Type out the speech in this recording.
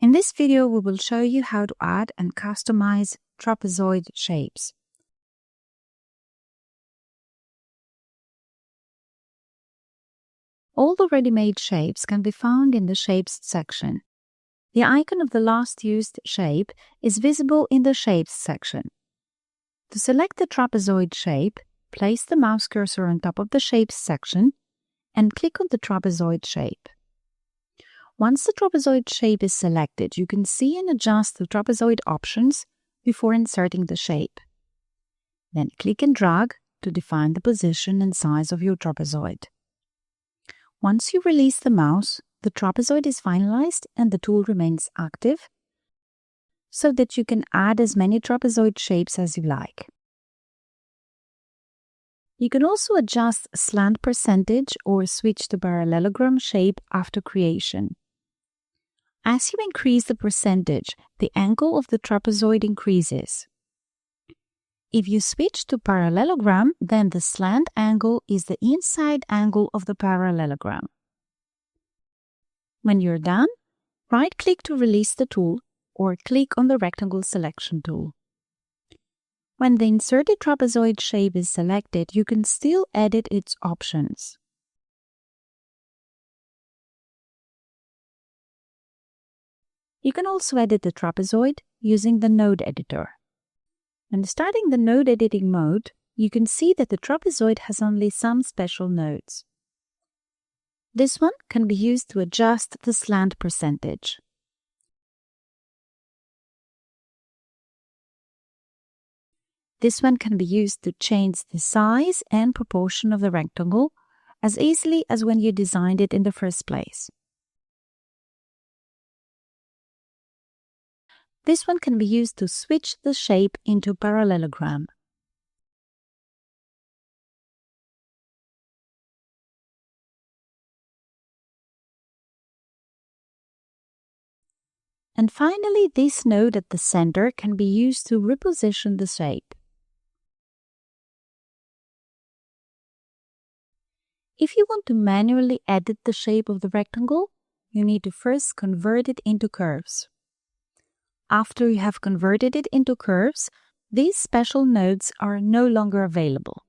In this video, we will show you how to add and customize trapezoid shapes. All the ready-made shapes can be found in the Shapes section. The icon of the last used shape is visible in the Shapes section. To select the trapezoid shape, place the mouse cursor on top of the Shapes section and click on the trapezoid shape. Once the trapezoid shape is selected, you can see and adjust the trapezoid options before inserting the shape. Then click and drag to define the position and size of your trapezoid. Once you release the mouse, the trapezoid is finalized and the tool remains active, so that you can add as many trapezoid shapes as you like. You can also adjust slant percentage or switch to parallelogram shape after creation. As you increase the percentage, the angle of the trapezoid increases. If you switch to parallelogram, then the slant angle is the inside angle of the parallelogram. When you're done, right-click to release the tool or click on the rectangle selection tool. When the inserted trapezoid shape is selected, you can still edit its options. You can also edit the trapezoid using the node editor. When starting the node editing mode, you can see that the trapezoid has only some special nodes. This one can be used to adjust the slant percentage. This one can be used to change the size and proportion of the rectangle as easily as when you designed it in the first place. This one can be used to switch the shape into parallelogram. And finally, this node at the center can be used to reposition the shape. If you want to manually edit the shape of the rectangle, you need to first convert it into curves. After you have converted it into curves, these special nodes are no longer available.